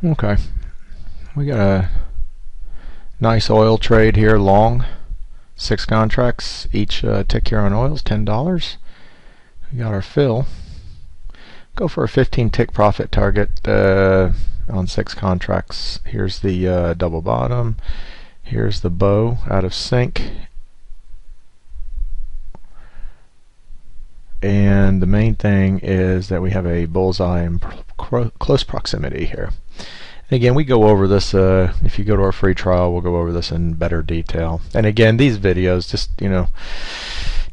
Okay, we got a nice oil trade here, long, 6 contracts, each tick here on oil is $10. We got our fill. Go for a 15 tick profit target on 6 contracts. Here's the double bottom. Here's the bow out of sync. And the main thing is that we have a bullseye in close proximity here. And again, we go over this, if you go to our free trial, we'll go over this in better detail. And again, these videos, just,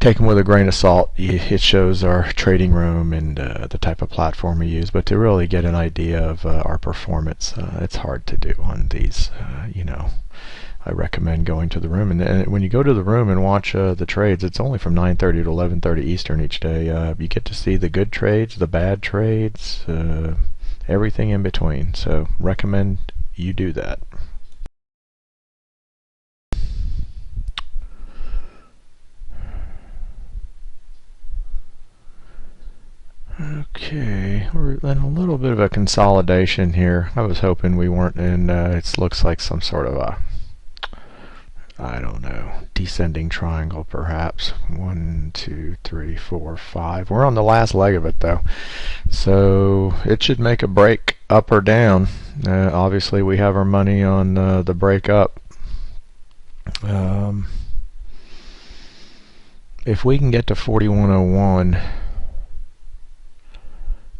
take them with a grain of salt. It shows our trading room and the type of platform we use, but to really get an idea of our performance, it's hard to do on these. I recommend going to the room, and when you go to the room and watch the trades, it's only from 9:30 to 11:30 Eastern each day. You get to see the good trades, the bad trades, everything in between. So recommend you do that. Okay, we're in a little bit of a consolidation here. I was hoping we weren't in, it looks like some sort of a, I don't know, descending triangle perhaps. 1, 2, 3, 4, 5. We're on the last leg of it though. So it should make a break up or down. Obviously we have our money on the break up. If we can get to 4101,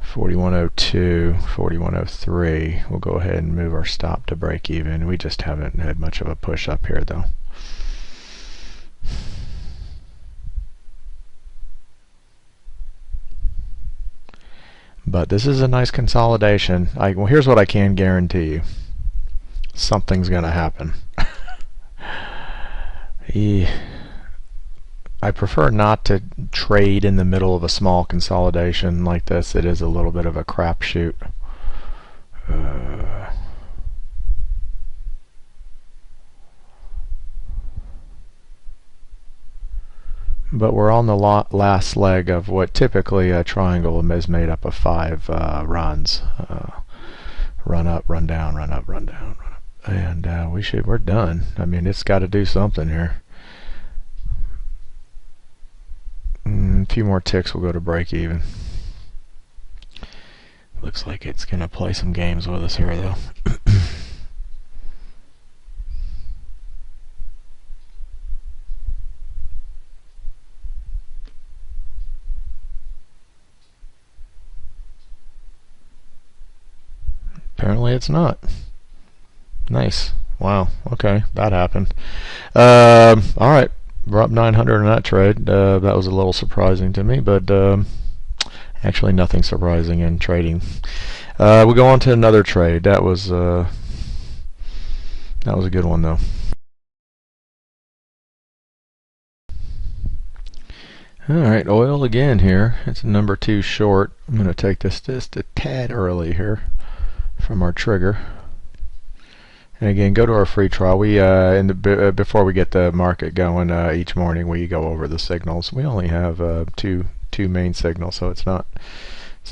4102, 4103, we'll go ahead and move our stop to break even. We just haven't had much of a push up here though. But this is a nice consolidation. Well, here's what I can guarantee you. Something's going to happen. I prefer not to trade in the middle of a small consolidation like this. It is a little bit of a crapshoot. But we're on the last leg of what typically a triangle is made up of 5 runs. Run up, run down, run up, run down, run up. And we're done. I mean, it's got to do something here. A few more ticks will go to break even. Looks like it's going to play some games with us here though. Apparently it's not. Nice. Wow. Okay, that happened. Alright, we're up 900 in that trade. That was a little surprising to me, but actually nothing surprising in trading. We go on to another trade. That was a good one though. Alright, oil again here. It's a number 2 short. I'm going to take this just a tad early here from our trigger. And again, go to our free trial. We before we get the market going each morning, we go over the signals. We only have two main signals, so it's not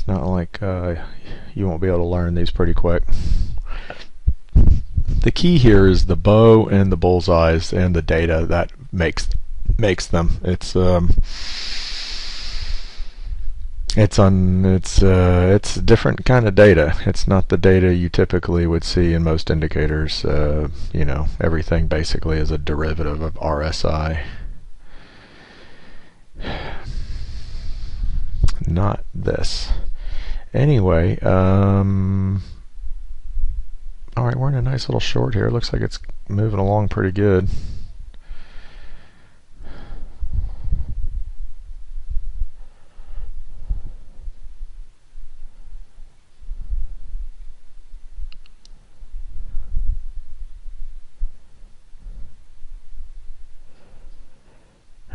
like you won't be able to learn these pretty quick. The key here is the bow and the bullseyes and the data that makes them. It's a different kind of data. It's not the data you typically would see in most indicators. Everything basically is a derivative of RSI. Not this. Anyway, alright, we're in a nice little short here. Looks like it's moving along pretty good.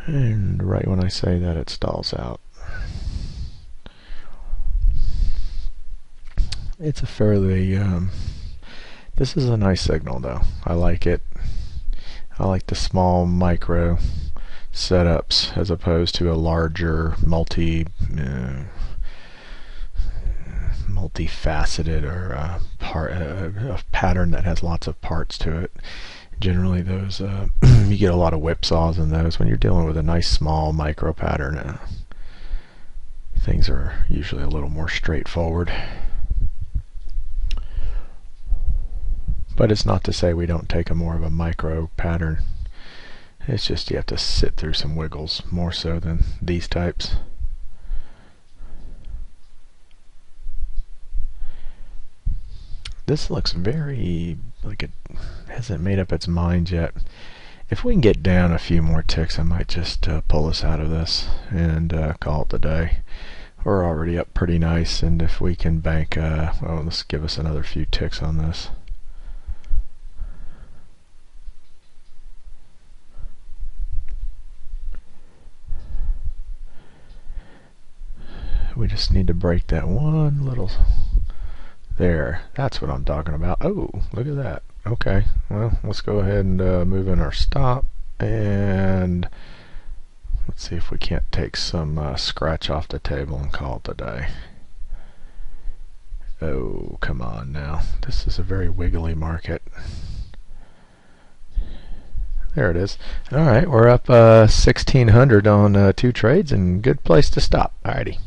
And right when I say that, it stalls out. It's a fairly this is a nice signal though. I like it. I like the small micro setups as opposed to a larger multifaceted or a pattern that has lots of parts to it. Generally, those you get a lot of whipsaws in those. When you're dealing with a nice small micro pattern, things are usually a little more straightforward. But it's not to say we don't take a more of a micro pattern. It's just you have to sit through some wiggles more so than these types. This looks very like it hasn't made up its mind yet. If we can get down a few more ticks, I might just pull us out of this and call it the day. We're already up pretty nice, and if we can bank, well, let's give us another few ticks on this. We just need to break that one little... There, that's what I'm talking about. Oh, look at that. Okay, well, let's go ahead and move in our stop, and let's see if we can't take some scratch off the table and call it a day. Oh, come on now. This is a very wiggly market. There it is. All right, we're up 1,600 on 2 trades, and good place to stop. Alrighty.